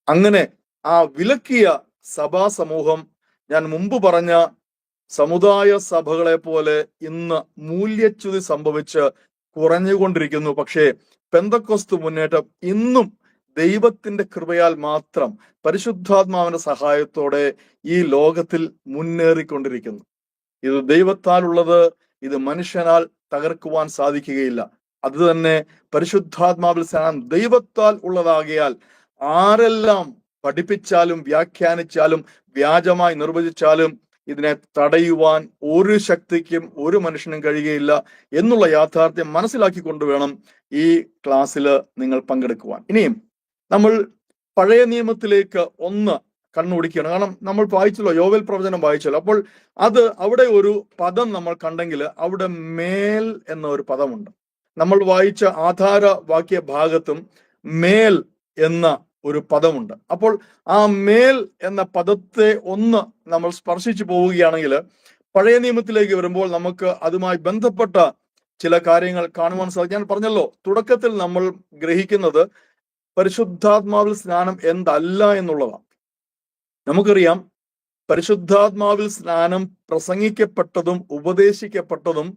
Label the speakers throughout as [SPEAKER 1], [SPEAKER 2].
[SPEAKER 1] അങ്ങനെ ആ വിലക്കിയ സഭാ സമൂഹം ഞാൻ മുമ്പ് പറഞ്ഞ സമുദായ സഭകളെ പോലെ ഇന്ന് മൂല്യച്യുതി സംഭവിച്ച് കുറഞ്ഞുകൊണ്ടിരിക്കുന്നു. പക്ഷേ പെന്തക്കോസ്ത് മുന്നേറ്റം ഇന്നും ദൈവത്തിന്റെ കൃപയാൽ മാത്രം പരിശുദ്ധാത്മാവിന്റെ സഹായത്തോടെ ഈ ലോകത്തിൽ മുന്നേറിക്കൊണ്ടിരിക്കുന്നു. ഇത് ദൈവത്താൽ ഉള്ളത്, ഇത് മനുഷ്യനാൽ തകർക്കുവാൻ സാധിക്കുകയില്ല. അത് തന്നെ പരിശുദ്ധാത്മാവിൽ സ്നാനം ദൈവത്താൽ ഉള്ളതാകിയാൽ ആരെല്ലാം പഠിപ്പിച്ചാലും വ്യാഖ്യാനിച്ചാലും വ്യാജമായി നിർവചിച്ചാലും ഇതിനെ തടയുവാൻ ഒരു ശക്തിക്കും ഒരു മനുഷ്യനും കഴിയുകയില്ല എന്നുള്ള യാഥാർത്ഥ്യം മനസ്സിലാക്കിക്കൊണ്ട് വേണം ഈ ക്ലാസ്സിൽ നിങ്ങൾ പങ്കെടുക്കുവാൻ. ഇനിയും നമ്മൾ പഴയ നിയമത്തിലേക്ക് ഒന്ന് കണ്ണോടിക്കുകയാണ്. കാരണം നമ്മൾ വായിച്ചല്ലോ, യോവേൽ പ്രവചനം വായിച്ചല്ലോ. അപ്പോൾ അത് അവിടെ ഒരു പദം നമ്മൾ കണ്ടെങ്കിൽ അവിടെ മേൽ എന്ന ഒരു പദമുണ്ട്. നമ്മൾ വായിച്ച ആധാര വാക്യ ഭാഗത്തും മേൽ എന്ന ഒരു പദമുണ്ട്. അപ്പോൾ ആ മേൽ എന്ന പദത്തെ ഒന്ന് നമ്മൾ സ്പർശിച്ചു പോവുകയാണെങ്കിൽ പഴയ നിയമത്തിലേക്ക് വരുമ്പോൾ നമുക്ക് അതുമായി ബന്ധപ്പെട്ട ചില കാര്യങ്ങൾ കാണുവാൻ സാധിക്കും. ഞാൻ പറഞ്ഞല്ലോ, തുടക്കത്തിൽ നമ്മൾ ഗ്രഹിക്കുന്നത് പരിശുദ്ധാത്മാവിൽ സ്നാനം എന്തല്ല എന്നുള്ളതാണ്. നമുക്കറിയാം, പരിശുദ്ധാത്മാവിൽ സ്നാനം പ്രസംഗിക്കപ്പെട്ടതും ഉപദേശിക്കപ്പെട്ടതും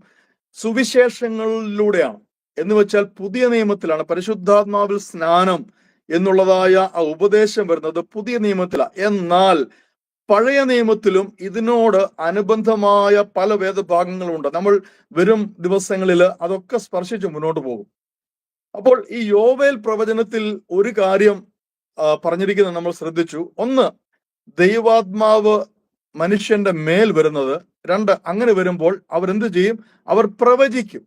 [SPEAKER 1] സുവിശേഷങ്ങളിലൂടെയാണ്. എന്ന് വെച്ചാൽ പുതിയ നിയമത്തിലാണ് പരിശുദ്ധാത്മാവിൽ സ്നാനം എന്നുള്ളതായ ആ ഉപദേശം വരുന്നത് പുതിയ നിയമത്തിലാണ്. എന്നാൽ പഴയ നിയമത്തിലും ഇതിനോട് അനുബന്ധമായ പല വേദഭാഗങ്ങളുണ്ട്. നമ്മൾ വരും ദിവസങ്ങളിൽ അതൊക്കെ സ്പർശിച്ച് മുന്നോട്ട് പോകും. അപ്പോൾ ഈ യോവേൽ പ്രവചനത്തിൽ ഒരു കാര്യം പറഞ്ഞിരിക്കുന്നത് നമ്മൾ ശ്രദ്ധിച്ചു. ഒന്ന്, ദൈവാത്മാവ് മനുഷ്യന്റെ മേൽ വരുന്നത്. രണ്ട്, അങ്ങനെ വരുമ്പോൾ അവരെന്ത് ചെയ്യും? അവർ പ്രവചിക്കും.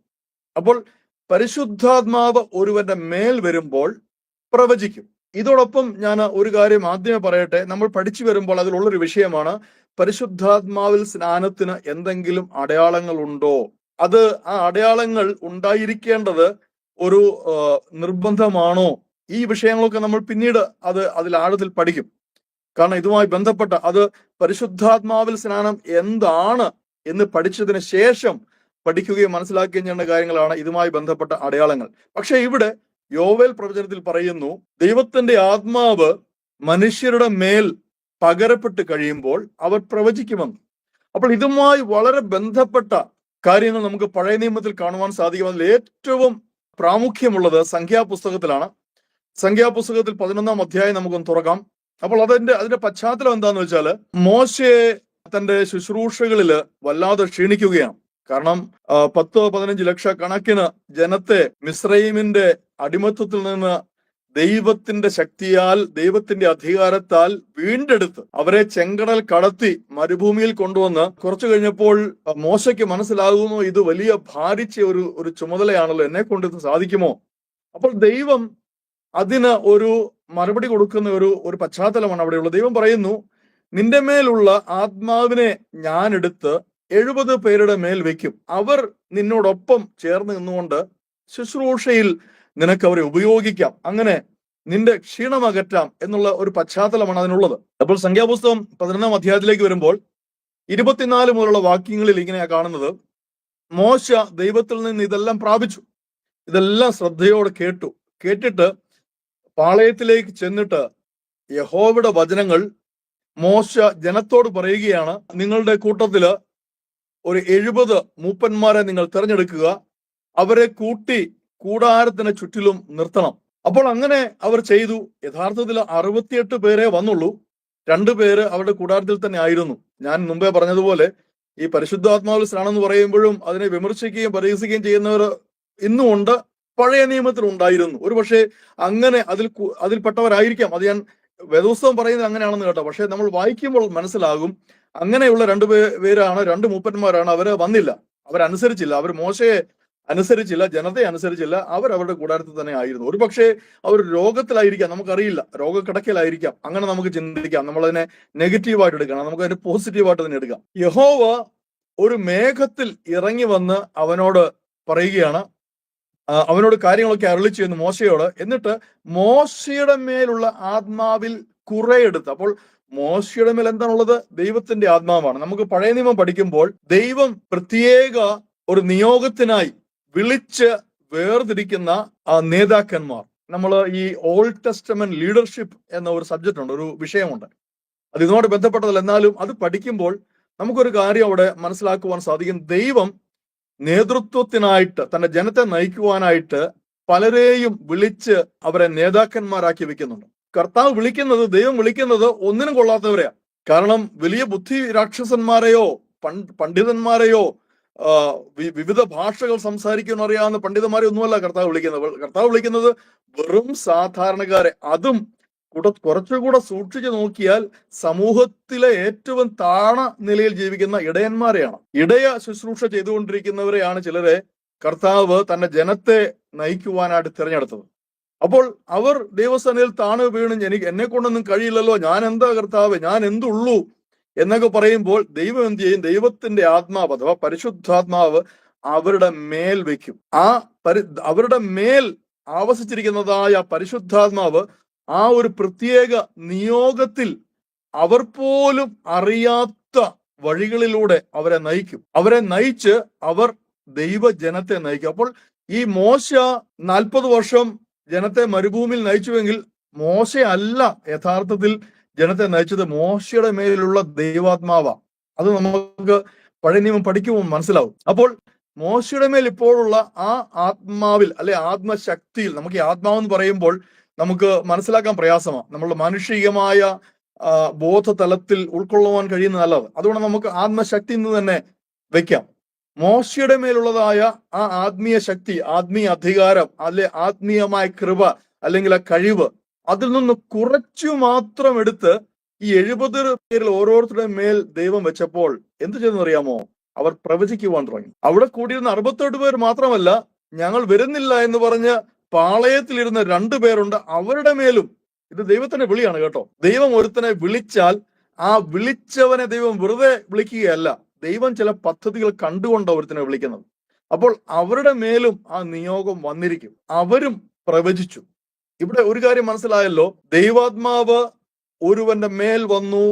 [SPEAKER 1] അപ്പോൾ പരിശുദ്ധാത്മാവ് ഒരുവന്റെ മേൽ വരുമ്പോൾ പ്രവചിക്കും. ഇതോടൊപ്പം ഞാൻ ഒരു കാര്യം ആദ്യമേ പറയട്ടെ. നമ്മൾ പഠിച്ചു വരുമ്പോൾ അതിലുള്ളൊരു വിഷയമാണ് പരിശുദ്ധാത്മാവിൽ സ്നാനത്തിന് എന്തെങ്കിലും അടയാളങ്ങൾ ഉണ്ടോ? അത് ആ അടയാളങ്ങൾ ഉണ്ടായിരിക്കേണ്ടത് ഒരു നിർബന്ധമാണോ? ഈ വിഷയങ്ങളൊക്കെ നമ്മൾ പിന്നീട് അതിൽ ആഴത്തിൽ പഠിക്കും. കാരണം ഇതുമായി ബന്ധപ്പെട്ട അത് പരിശുദ്ധാത്മാവിൽ സ്നാനം എന്താണ് എന്ന് പഠിച്ചതിന് ശേഷം പഠിക്കുകയും മനസ്സിലാക്കുകയും ചെയ്യുന്ന കാര്യങ്ങളാണ് ഇതുമായി ബന്ധപ്പെട്ട അടയാളങ്ങൾ. പക്ഷെ ഇവിടെ യോവേൽ പ്രവചനത്തിൽ പറയുന്നു, ദൈവത്തിന്റെ ആത്മാവ് മനുഷ്യരുടെ മേൽ പകരപ്പെട്ട് കഴിയുമ്പോൾ അവർ പ്രവചിക്കുമെന്ന്. അപ്പോൾ ഇതുമായി വളരെ ബന്ധപ്പെട്ട കാര്യങ്ങൾ നമുക്ക് പഴയ നിയമത്തിൽ കാണുവാൻ സാധിക്കും. അതിൽ ഏറ്റവും പ്രാമുഖ്യമുള്ളത് സംഖ്യാപുസ്തകത്തിലാണ്. സംഖ്യാപുസ്തകത്തിൽ 11-ാം അധ്യായം നമുക്കൊന്ന് തുറക്കാം. അപ്പോൾ അതിന്റെ പശ്ചാത്തലം എന്താന്ന് വെച്ചാൽ, മോശെ തന്റെ ശുശ്രൂഷകളിൽ വല്ലാതെ ക്ഷീണിക്കുകയാണ്. കാരണം 10-15 ലക്ഷക്കണക്കിന് ജനത്തെ മിസ്രയീമിന്റെ അടിമത്വത്തിൽ നിന്ന് ദൈവത്തിന്റെ ശക്തിയാൽ, ദൈവത്തിന്റെ അധികാരത്താൽ വീണ്ടെടുത്ത് അവരെ ചെങ്കടൽ കടത്തി മരുഭൂമിയിൽ കൊണ്ടുവന്ന് കുറച്ചു കഴിഞ്ഞപ്പോൾ മോശയ്ക്ക് മനസ്സിലാകുന്നു, ഇത് വലിയ ഭാരിച്ച ഒരു ചുമതലയാണല്ലോ, എന്നെ കൊണ്ട് ഇത് സാധിക്കുമോ? അപ്പോൾ ദൈവം അതിന് ഒരു മറുപടി കൊടുക്കുന്ന ഒരു പശ്ചാത്തലമാണ് അവിടെയുള്ളത്. ദൈവം പറയുന്നു, നിന്റെ മേലുള്ള ആത്മാവിനെ ഞാൻ എടുത്ത് 70 പേരുടെ മേൽ വെക്കും. അവർ നിന്നോടൊപ്പം ചേർന്ന് നിന്നുകൊണ്ട് ശുശ്രൂഷയിൽ നിനക്ക് അവരെ ഉപയോഗിക്കാം. അങ്ങനെ നിന്റെ ക്ഷീണമകറ്റാം എന്നുള്ള ഒരു പശ്ചാത്തലമാണ് അതിനുള്ളത്. അപ്പോൾ സംഖ്യാപുസ്തകം 11-ാം അധ്യായത്തിലേക്ക് വരുമ്പോൾ 24 മുതലുള്ള വാക്യങ്ങളിൽ ഇങ്ങനെയാ കാണുന്നത്, മോശ ദൈവത്തിൽ നിന്ന് ഇതെല്ലാം പ്രാപിച്ചു. ഇതെല്ലാം ശ്രദ്ധയോടെ കേട്ടിട്ട് പാളയത്തിലേക്ക് ചെന്നിട്ട് യഹോവയുടെ വചനങ്ങൾ മോശ ജനത്തോട് പറയുകയാണ്, നിങ്ങളുടെ കൂട്ടത്തില് ഒരു 70 മൂപ്പന്മാരെ നിങ്ങൾ തിരഞ്ഞെടുക്കുക, അവരെ കൂട്ടി കൂടാരത്തിന് ചുറ്റിലും നിർത്തണം. അപ്പോൾ അങ്ങനെ അവർ ചെയ്തു. യഥാർത്ഥത്തിൽ 68 പേരെ വന്നുള്ളൂ. 2 പേര് അവരുടെ കൂടാരത്തിൽ തന്നെ ആയിരുന്നു. ഞാൻ മുമ്പേ പറഞ്ഞതുപോലെ ഈ പരിശുദ്ധാത്മാവിൽ സ്നാനം എന്ന് പറയുമ്പോഴും അതിനെ വിമർശിക്കുകയും പരിഹസിക്കുകയും ചെയ്യുന്നവർ ഇന്നും ഉണ്ട്, പഴയ നിയമത്തിൽ ഉണ്ടായിരുന്നു. ഒരു പക്ഷേ അങ്ങനെ അതിൽപ്പെട്ടവരായിരിക്കാം. അത് ഞാൻ വേദപുസ്തകം പറയുന്നത് അങ്ങനെയാണെന്ന് കേട്ടോ. പക്ഷെ നമ്മൾ വായിക്കുമ്പോൾ മനസ്സിലാകും, അങ്ങനെയുള്ള 2 പേരാണ്, 2 മൂപ്പന്മാരാണ്. അവര് വന്നില്ല, അവരനുസരിച്ചില്ല, അവർ മോശയെ അനുസരിച്ചില്ല, ജനത്തെ അനുസരിച്ചില്ല. അവരുടെ കൂടാരത്തിൽ തന്നെ ആയിരുന്നു. ഒരു പക്ഷേ അവർ രോഗത്തിലായിരിക്കാം, നമുക്കറിയില്ല, രോഗക്കിടക്കയിലായിരിക്കാം. അങ്ങനെ നമുക്ക് ചിന്തിക്കാം. നമ്മളതിനെ നെഗറ്റീവായിട്ട് എടുക്കണം, നമുക്ക് അതിനെ പോസിറ്റീവായിട്ട് തന്നെ എടുക്കാം. യഹോവ ഒരു മേഘത്തിൽ ഇറങ്ങി വന്ന് അവനോട് പറയുകയാണ്, അവനോട് കാര്യങ്ങളൊക്കെ അരുളി ചെയ്യുന്നു മോശയോട്. എന്നിട്ട് മോശയുടെ മേലുള്ള ആത്മാവിൽ കുറെയെടുത്ത്. അപ്പോൾ മോശയുടെ മേൽ എന്താണുള്ളത്? ദൈവത്തിന്റെ ആത്മാവാണ്. നമുക്ക് പഴയ നിയമം പഠിക്കുമ്പോൾ ദൈവം പ്രത്യേക ഒരു നിയോഗത്തിനായി വിളിച്ച് വേർതിരിക്കുന്ന നേതാക്കന്മാർ, നമ്മൾ ഈ ഓൾഡ് ടെസ്റ്റമെന്റ് ലീഡർഷിപ്പ് എന്ന ഒരു സബ്ജക്റ്റ് ഉണ്ട്, ഒരു വിഷയമുണ്ട്. അത് ഇതിനോട് ബന്ധപ്പെട്ടതല്ല, എന്നാലും അത് പഠിക്കുമ്പോൾ നമുക്കൊരു കാര്യം അവിടെ മനസ്സിലാക്കുവാൻ സാധിക്കും. ദൈവം നേതൃത്വത്തിനായിട്ട് തന്റെ ജനത്തെ നയിക്കുവാനായിട്ട് പലരെയും വിളിച്ച് അവരെ നേതാക്കന്മാരാക്കി വെക്കുന്നുണ്ട്. കർത്താവ് വിളിക്കുന്നത്, ദൈവം വിളിക്കുന്നത് ഒന്നിനും കൊള്ളാത്തവരെയാ. കാരണം വലിയ ബുദ്ധി രാക്ഷസന്മാരെയോ പണ്ഡിതന്മാരെയോ വിവിധ ഭാഷകൾ സംസാരിക്കാൻ അറിയാവുന്ന പണ്ഡിതന്മാരെ ഒന്നുമല്ല കർത്താവ് വിളിക്കുന്നത്. കർത്താവ് വിളിക്കുന്നത് വെറും സാധാരണക്കാരെ, അതും കുറച്ചുകൂടെ സൂക്ഷിച്ചു നോക്കിയാൽ സമൂഹത്തിലെ ഏറ്റവും താണ നിലയിൽ ജീവിക്കുന്ന ഇടയന്മാരെയാണ്. ഇടയ ശുശ്രൂഷ ചെയ്തുകൊണ്ടിരിക്കുന്നവരെയാണ് ചിലരെ കർത്താവ് തന്റെ ജനത്തെ നയിക്കുവാനായിട്ട് തിരഞ്ഞെടുത്തത്. അപ്പോൾ അവർ ദൈവസേനയിൽ താണു വീണ് എന്നെ കൊണ്ടൊന്നും കഴിയില്ലല്ലോ, ഞാൻ എന്താ കർത്താവ്, ഞാൻ എന്തുള്ളൂ എന്നൊക്കെ പറയുമ്പോൾ ദൈവം എന്ത് ചെയ്യും? ദൈവത്തിന്റെ ആത്മാവ് അഥവാ പരിശുദ്ധാത്മാവ് അവരുടെ മേൽ വെക്കും. അവരുടെ മേൽ ആവസിച്ചിരിക്കുന്നതായ പരിശുദ്ധാത്മാവ് ആ ഒരു പ്രത്യേക നിയോഗത്തിൽ അവർ പോലും അറിയാത്ത വഴികളിലൂടെ അവരെ നയിക്കും. അവരെ നയിച്ച് അവർ ദൈവജനത്തെ നയിക്കും. അപ്പോൾ ഈ മോശ 40 വർഷം ജനത്തെ മരുഭൂമിയിൽ നയിച്ചുവെങ്കിൽ മോശ അല്ല യഥാർത്ഥത്തിൽ ജനത്തെ നയിച്ചത്, മോശയുടെ മേലുള്ള ദൈവാത്മാവ. അത് നമുക്ക് പഴയ നിയമം പഠിക്കുമ്പോൾ മനസ്സിലാവും. അപ്പോൾ മോശയുടെ മേൽ ഇപ്പോഴുള്ള ആ ആത്മാവിൽ അല്ലെ ആത്മശക്തിയിൽ, നമുക്ക് ഈ ആത്മാവെന്ന് പറയുമ്പോൾ നമുക്ക് മനസ്സിലാക്കാൻ പ്രയാസമാണ്. നമ്മളുടെ മാനുഷികമായ ബോധതലത്തിൽ ഉൾക്കൊള്ളുവാൻ കഴിയുന്നതല്ല. അതുകൊണ്ട് നമുക്ക് ആത്മശക്തി എന്ന് തന്നെ വെക്കാം. മോശയുടെ മേലുള്ളതായ ആ ആത്മീയ ശക്തി, ആത്മീയ അധികാരം, അല്ലെ ആത്മീയമായ കൃപ അല്ലെങ്കിൽ ആ കഴിവ്, അതിൽ നിന്ന് കുറച്ചു മാത്രം എടുത്ത് ഈ 70 പേരിൽ ഓരോരുത്തരുടെ മേൽ ദൈവം വെച്ചപ്പോൾ എന്ത് ചെയ്തെന്നറിയാമോ? അവർ പ്രവചിക്കുവാൻ തുടങ്ങി. അവിടെ കൂടിയിരുന്ന 68 പേർ മാത്രമല്ല, ഞങ്ങൾ വരുന്നില്ല എന്ന് പറഞ്ഞ് പാളയത്തിലിരുന്ന 2 പേരുണ്ട്, അവരുടെ മേലും. ഇത് ദൈവത്തിന്റെ വിളിയാണ് കേട്ടോ. ദൈവം ഒരുത്തനെ വിളിച്ചാൽ ആ വിളിച്ചവനെ ദൈവം വെറുതെ വിളിക്കുകയല്ല, ദൈവം ചില പദ്ധതികൾ കണ്ടുകൊണ്ട് ഒരുത്തനെ വിളിക്കുന്നത്. അപ്പോൾ അവരുടെ മേലും ആ നിയോഗം വന്നിരിക്കും, അവരും പ്രവചിച്ചു. ഇവിടെ ഒരു കാര്യം മനസ്സിലായല്ലോ, ദൈവാത്മാവ് ഒരുവന്റെ മേൽ വന്നു,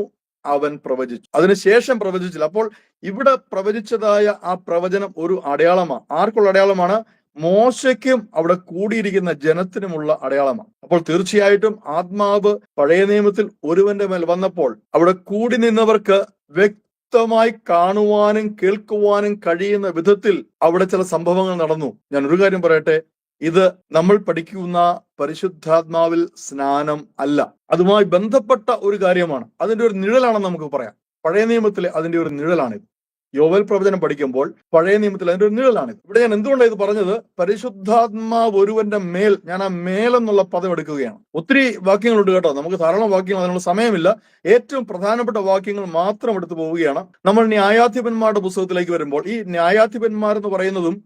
[SPEAKER 1] അവൻ പ്രവചിച്ചു, അതിനുശേഷം പ്രവചിച്ചില്ല. അപ്പോൾ ഇവിടെ പ്രവചിച്ചതായ ആ പ്രവചനം ഒരു അടയാളമാണ്. ആർക്കുള്ള അടയാളമാണ്? മോശയ്ക്കും അവിടെ കൂടിയിരിക്കുന്ന ജനത്തിനുമുള്ള അടയാളമാണ്. അപ്പോൾ തീർച്ചയായിട്ടും ആത്മാവ് പഴയ നിയമത്തിൽ ഒരുവന്റെ മേൽ വന്നപ്പോൾ അവിടെ കൂടി നിന്നവർക്ക് വ്യക്തമായി കാണുവാനും കേൾക്കുവാനും കഴിയുന്ന വിധത്തിൽ അവിടെ ചില സംഭവങ്ങൾ നടന്നു. ഞാൻ ഒരു കാര്യം പറയട്ടെ, ഇത് നമ്മൾ പഠിക്കുന്ന പരിശുദ്ധാത്മാവിൽ സ്നാനം അല്ല, അതുമായി ബന്ധപ്പെട്ട ഒരു കാര്യമാണ്. അതിന്റെ ഒരു നിഴലാണെന്ന് നമുക്ക് പറയാം. പഴയ നിയമത്തിലെ അതിന്റെ ഒരു നിഴലാണിത്. യോവേൽ പ്രവചനം പഠിക്കുമ്പോൾ പഴയ നിയമത്തിൽ അതിന്റെ ഒരു നിഴലാണിത്. ഇവിടെ ഞാൻ എന്തുകൊണ്ടാണ് ഇത് പറഞ്ഞത്? പരിശുദ്ധാത്മാവ് ഒരുവന്റെ മേൽ, ഞാൻ ആ മേലെന്നുള്ള പദം എടുക്കുകയാണ്. ഒത്തിരി വാക്യങ്ങളുണ്ട് കേട്ടോ, നമുക്ക് ധാരാളം വാക്യങ്ങൾ, അതിനുള്ള സമയമില്ല. ഏറ്റവും പ്രധാനപ്പെട്ട വാക്യങ്ങൾ മാത്രം എടുത്തു പോവുകയാണ്. നമ്മൾ ന്യായാധിപന്മാരുടെ പുസ്തകത്തിലേക്ക് വരുമ്പോൾ ഈ ന്യായാധിപന്മാരെന്ന് പറയുന്നതും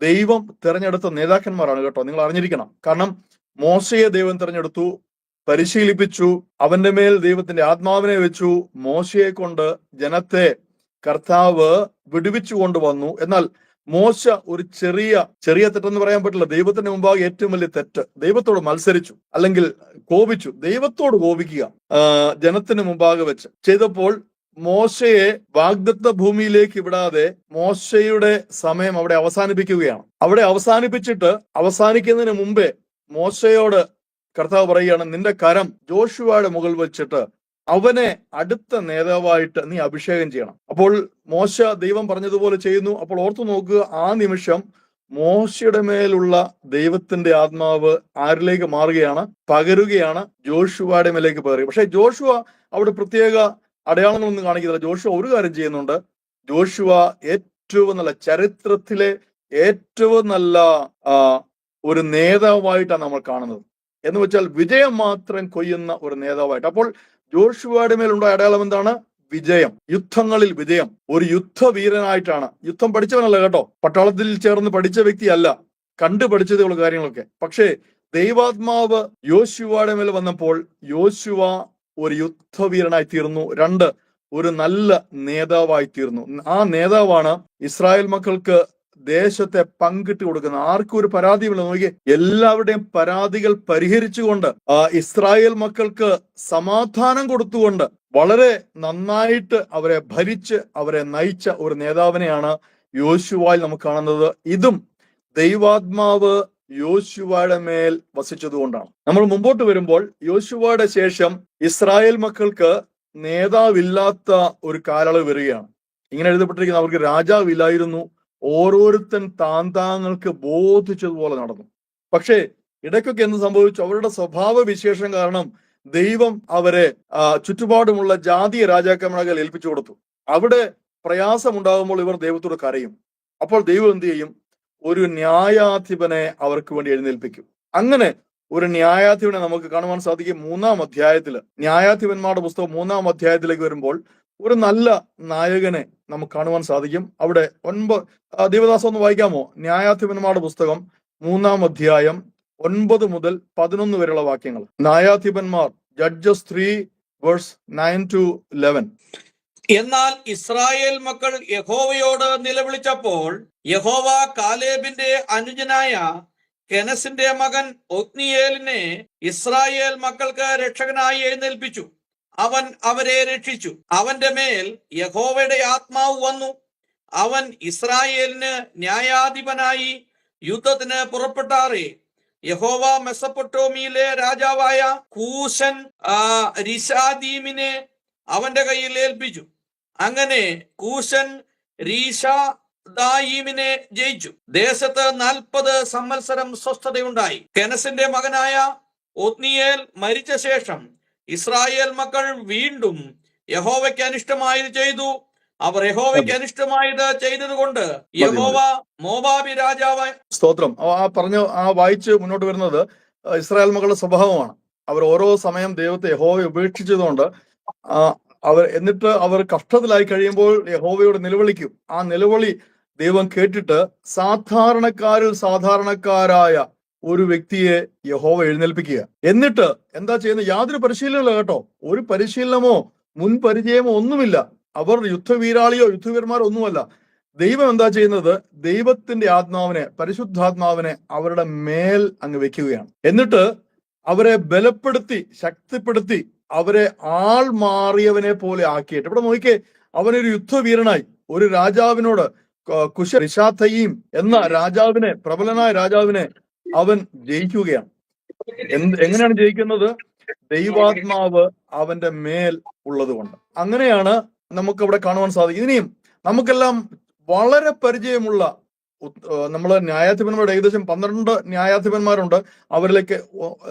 [SPEAKER 1] ദൈവം തിരഞ്ഞെടുത്ത നേതാക്കന്മാരാണ് കേട്ടോ, നിങ്ങൾ അറിഞ്ഞിരിക്കണം. കാരണം മോശയെ ദൈവം തിരഞ്ഞെടുത്തു, പരിശീലിപ്പിച്ചു, അവന്റെ മേൽ ദൈവത്തിന്റെ ആത്മാവിനെ വെച്ചു, മോശയെ കൊണ്ട് ജനത്തെ കർത്താവ് വിടുവിച്ചു കൊണ്ടുവന്നു. എന്നാൽ മോശ ഒരു ചെറിയ തെറ്റെന്ന് പറയാൻ പറ്റില്ല, ദൈവത്തിന്റെ മുമ്പാകെ ഏറ്റവും വലിയ തെറ്റ്, ദൈവത്തോട് മത്സരിച്ചു, അല്ലെങ്കിൽ കോപിച്ചു. ദൈവത്തോട് കോപിക്കുക ജനത്തിന് മുമ്പാകെ വെച്ച് ചെയ്തപ്പോൾ മോശയെ വാഗ്ദത്ത ഭൂമിയിലേക്ക് വിടാതെ മോശയുടെ സമയം അവിടെ അവസാനിപ്പിക്കുകയാണ്. അവിടെ അവസാനിക്കുന്നതിന് മുമ്പേ മോശയോട് കർത്താവ് പറയുകയാണ്, നിന്റെ കരം ജോഷുവയുടെ മുകളിൽ വെച്ചിട്ട് അവനെ അടുത്ത നേതാവായിട്ട് നീ അഭിഷേകം ചെയ്യണം. അപ്പോൾ മോശ ദൈവം പറഞ്ഞതുപോലെ ചെയ്യുന്നു. അപ്പോൾ ഓർത്തു നോക്കുക, ആ നിമിഷം മോശയുടെ മേലുള്ള ദൈവത്തിന്റെ ആത്മാവ് ആരിലേക്ക് മാറുകയാണ്? പകരുകയാണ്, ജോഷുവയുടെ മേലേക്ക് പകരുക. പക്ഷെ ജോഷുവ അവിടെ പ്രത്യേക അടയാളങ്ങളൊന്നും കാണിക്കുന്നില്ല. ജോഷുവ ഒരു കാര്യം ചെയ്യുന്നുണ്ട്. ജോഷുവ ഏറ്റവും നല്ല, ചരിത്രത്തിലെ ഏറ്റവും നല്ല ഒരു നേതാവായിട്ടാണ് നമ്മൾ കാണുന്നത്. എന്ന് വെച്ചാൽ വിജയം മാത്രം കൊയ്യുന്ന ഒരു നേതാവായിട്ട്. അപ്പോൾ ജോഷുവയുടെ മേലുണ്ടായ അടയാളം എന്താണ്? വിജയം, യുദ്ധങ്ങളിൽ വിജയം. ഒരു യുദ്ധവീരനായിട്ടാണ്. യുദ്ധം പഠിച്ചവനല്ല കേട്ടോ, പട്ടാളത്തിൽ ചേർന്ന് പഠിച്ച വ്യക്തിയല്ല, കണ്ടു പഠിച്ചതുള്ള കാര്യങ്ങളൊക്കെ. പക്ഷേ ദൈവാത്മാവ് യോശുവയുടെ മേൽ വന്നപ്പോൾ യോശുവ ഒരു യുദ്ധവീരനായി തീർന്നു. 2, ഒരു നല്ല നേതാവായി തീർന്നു. ആ നേതാവാണ് ഇസ്രായേൽ മക്കൾക്ക് ദേശത്തെ പങ്കിട്ട് കൊടുക്കുന്ന. ആർക്കും ഒരു പരാതിയുമില്ല. നോക്കിയേ, എല്ലാവരുടെയും പരാതികൾ പരിഹരിച്ചുകൊണ്ട് ഇസ്രായേൽ മക്കൾക്ക് സമാധാനം കൊടുത്തുകൊണ്ട് വളരെ നന്നായിട്ട് അവരെ ഭരിച്ച് അവരെ നയിച്ച ഒരു നേതാവിനെയാണ് യോശുവയിൽ നമുക്ക് കാണുന്നത്. ഇതും ദൈവാത്മാവ് യോശുവയുടെ മേൽ വസിച്ചതുകൊണ്ടാണ്. നമ്മൾ മുമ്പോട്ട് വരുമ്പോൾ യോശുവയുടെ ശേഷം ഇസ്രായേൽ മക്കൾക്ക് നേതാവില്ലാത്ത ഒരു കാലയളവ് വരികയാണ്. ഇങ്ങനെ എഴുതപ്പെട്ടിരിക്കുന്ന അവർക്ക് രാജാവില്ലായിരുന്നു, ഓരോരുത്തൻ താന്താങ്ങൾക്ക് ബോധിച്ചതുപോലെ നടന്നു. പക്ഷേ ഇടയ്ക്കൊക്കെ എന്ത് സംഭവിച്ചു? അവരുടെ സ്വഭാവ വിശേഷം കാരണം ദൈവം അവരെ ചുറ്റുപാടുമുള്ള ജാതീയ രാജാക്കന്മാരെ ഏൽപ്പിച്ചു കൊടുത്തു. അവിടെ പ്രയാസമുണ്ടാകുമ്പോൾ ഇവർ ദൈവത്തോട് കരയും. അപ്പോൾ ദൈവം എന്ത് ചെയ്യും? ഒരു ന്യായാധിപനെ അവർക്ക് വേണ്ടി എഴുന്നേൽപ്പിക്കും. അങ്ങനെ ഒരു ന്യായാധിപനെ നമുക്ക് കാണുവാൻ സാധിക്കും 3-ാം അധ്യായത്തില്. ന്യായാധിപന്മാരുടെ പുസ്തകം 3-ാം അധ്യായത്തിലേക്ക് വരുമ്പോൾ ഒരു നല്ല നായകനെ നമുക്ക് കാണുവാൻ സാധിക്കും. അവിടെ 9 ദേവദാസം ഒന്ന് വായിക്കാമോ? ന്യായാധിപന്മാരുടെ പുസ്തകം 3-ാം അധ്യായം 9 മുതൽ 11 വരെയുള്ള വാക്യങ്ങൾ. ന്യായാധിപന്മാർ, ജഡ്ജസ് 3:9-11.
[SPEAKER 2] എന്നാൽ ഇസ്രായേൽ മക്കൾ യഹോവയോട് നിലവിളിച്ചപ്പോൾ യഹോവ കാലേബിന്റെ അനുജനായ കെനസിന്റെ മകൻ ഒത്നിയേലിനെ ഇസ്രായേൽ മക്കൾക്ക് രക്ഷകനായി എഴുന്നേൽപ്പിച്ചു. അവൻ അവരെ രക്ഷിച്ചു. അവന്റെ മേൽ യഹോവയുടെ ആത്മാവ് വന്നു. അവൻ ഇസ്രായേലിന് ന്യായാധിപനായി യുദ്ധത്തിന് പുറപ്പെട്ടാറേ യഹോവ മെസപ്പൊട്ടോമിയിലെ രാജാവായ കൂശൻ റിശാദീമിനെ അവന്റെ കയ്യിൽ ഏൽപ്പിച്ചു. അങ്ങനെ കൂശൻ രീശാദായീമിനെ ജയിച്ചു. ദേശത്ത് 40 സംവത്സരം സ്വസ്ഥതയുണ്ടായി. കെനസിന്റെ മകനായ ഒത്നിയേൽ മരിച്ച ശേഷം ഇസ്രായേൽ മക്കൾ വീണ്ടും യഹോവയ്ക്ക് അനിഷ്ടമായത് ചെയ്തു. അവർ യഹോവയ്ക്ക് അനിഷ്ടമായത് ചെയ്തത് കൊണ്ട് യഹോവ മോവാബി രാജാവായ
[SPEAKER 1] സ്തോത്രം. വായിച്ച് മുന്നോട്ട് വരുന്നത് ഇസ്രായേൽ മക്കളുടെ സ്വഭാവമാണ്. അവർ ഓരോ സമയം ദൈവത്തെ യഹോവയെ ഉപേക്ഷിച്ചതുകൊണ്ട് എന്നിട്ട് അവർ കഷ്ടത്തിലായി കഴിയുമ്പോൾ യഹോവയോട് നിലവിളിക്കും. ആ നിലവിളി ദൈവം കേട്ടിട്ട് സാധാരണക്കാരിൽ സാധാരണക്കാരായ ഒരു വ്യക്തിയെ യഹോവ എഴുന്നേൽപ്പിക്കുക. എന്നിട്ട് എന്താ ചെയ്യുന്നത്? യാതൊരു പരിശീലനമില്ല കേട്ടോ, ഒരു പരിശീലനമോ മുൻ പരിചയമോ ഒന്നുമില്ല. അവർ യുദ്ധവീരാളിയോ യുദ്ധവീരന്മാരോ ഒന്നുമല്ല. ദൈവം എന്താ ചെയ്യുന്നത്? ദൈവത്തിന്റെ ആത്മാവിനെ, പരിശുദ്ധാത്മാവിനെ അവരുടെ മേൽ അങ്ങ് വെക്കുകയാണ്. എന്നിട്ട് അവരെ ബലപ്പെടുത്തി ശക്തിപ്പെടുത്തി അവരെ ആൾ മാറിയവനെ പോലെ ആക്കിയിട്ട്, ഇവിടെ നോക്കിയേ, അവനൊരു യുദ്ധവീരനായി ഒരു രാജാവിനോട്, റിശാത്തയീം എന്ന രാജാവിനെ, പ്രബലനായ രാജാവിനെ അവൻ ജയിക്കുകയാണ്. എങ്ങനെയാണ് ജയിക്കുന്നത്? ദൈവാത്മാവ് അവന്റെ മേൽ ഉള്ളത് കൊണ്ട്. അങ്ങനെയാണ് നമുക്ക് അവിടെ കാണുവാൻ സാധിക്കും. ഇനിയും നമുക്കെല്ലാം വളരെ പരിചയമുള്ള നമ്മൾ ന്യായാധിപന്മാരുടെ ഏകദേശം 12 ന്യായാധിപന്മാരുണ്ട്. അവരിലേക്ക്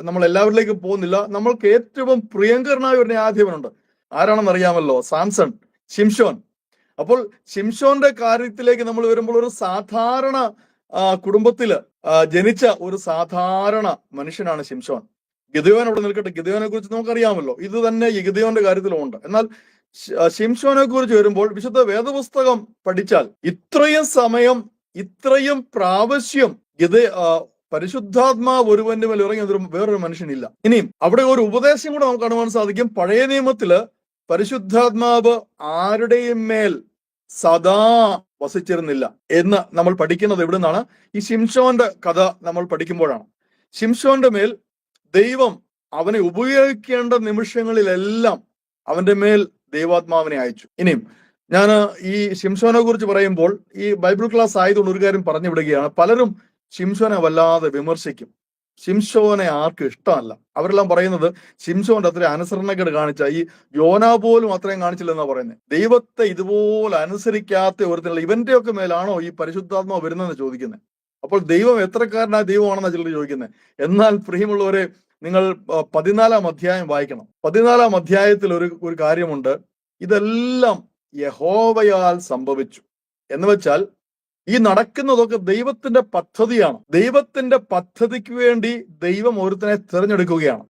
[SPEAKER 1] നമ്മൾ എല്ലാവരിലേക്കും പോകുന്നില്ല. നമ്മൾക്ക് ഏറ്റവും പ്രിയങ്കരനായ ഒരു ന്യായാധിപനുണ്ട്. ആരാണെന്ന് അറിയാമല്ലോ? സാംസൺ, ശിംശോൻ. അപ്പോൾ ശിംശോന്റെ കാര്യത്തിലേക്ക് നമ്മൾ വരുമ്പോൾ ഒരു സാധാരണ കുടുംബത്തില് ജനിച്ച ഒരു സാധാരണ മനുഷ്യനാണ് ശിംശോൻ. ഗിദെയോൻ അവിടെ നിൽക്കട്ടെ, ഗിദെയോനെ കുറിച്ച് നമുക്കറിയാമല്ലോ. ഇത് തന്നെ ഗിദെയോന്റെ കാര്യത്തിലുമുണ്ട്. എന്നാൽ ശിംശോനെ കുറിച്ച് വരുമ്പോൾ വിശുദ്ധ വേദപുസ്തകം പഠിച്ചാൽ ഇത്രയും സമയം, ഇത്രയും പ്രാവശ്യം പരിശുദ്ധാത്മാവ് ഒരുവന്റെ മേൽ ഇറങ്ങി വേറൊരു മനുഷ്യനില്ല. ഇനിയും അവിടെ ഒരു ഉപദേശം കൂടെ നമുക്ക് കാണുവാൻ സാധിക്കും. പഴയ നിയമത്തില് പരിശുദ്ധാത്മാവ് ആരുടെയും മേൽ സദാ വസിച്ചിരുന്നില്ല എന്ന് നമ്മൾ പഠിക്കുന്നത് എവിടെ നിന്നാണ്? ഈ ശിംശോന്റെ കഥ നമ്മൾ പഠിക്കുമ്പോഴാണ്. ശിംശോന്റെ മേൽ ദൈവം അവനെ ഉപയോഗിക്കേണ്ട നിമിഷങ്ങളിലെല്ലാം അവന്റെ മേൽ ദൈവാത്മാവിനെ അയച്ചു. ഇനിയും ഞാൻ ഈ ശിംശോനെ കുറിച്ച് പറയുമ്പോൾ ഈ ബൈബിൾ ക്ലാസ് ആയതുകൊണ്ട് ഒരു കാര്യം പറഞ്ഞു വിടുകയാണ്. പലരും ശിംശോനെ വല്ലാതെ വിമർശിക്കും. ശിംശോനെ ആർക്കും ഇഷ്ടമല്ല. അവരെല്ലാം പറയുന്നത് ശിംശോന്റെ അത്രയും അനുസരണക്കേട് കാണിച്ച, ഈ യോനാ പോലും അത്രയും കാണിച്ചില്ലെന്നാ പറയുന്നത്. ദൈവത്തെ ഇതുപോലെ അനുസരിക്കാത്ത ഒരുത്തിനുള്ള ഇവന്റെ ഒക്കെ മേലാണോ ഈ പരിശുദ്ധാത്മാവ് വരുന്നതെന്ന് ചോദിക്കുന്നത്. അപ്പോൾ ദൈവം എത്രക്കാരനായ ദൈവമാണെന്നാണ് ചിലർ ചോദിക്കുന്നത്. എന്നാൽ പ്രിയമുള്ളവരെ, നിങ്ങൾ 14-ാം അധ്യായം വായിക്കണം. 14-ാം അധ്യായത്തിൽ ഒരു കാര്യമുണ്ട്. ഇതെല്ലാം യഹോവയാൽ സംഭവിച്ചു എന്ന് വെച്ചാൽ ഈ നടക്കുന്നതൊക്കെ ദൈവത്തിന്റെ പദ്ധതിയാണ്. ദൈവത്തിന്റെ പദ്ധതിക്ക് വേണ്ടി ദൈവം ഒരുത്തനെ തിരഞ്ഞെടുക്കുകയാണ്.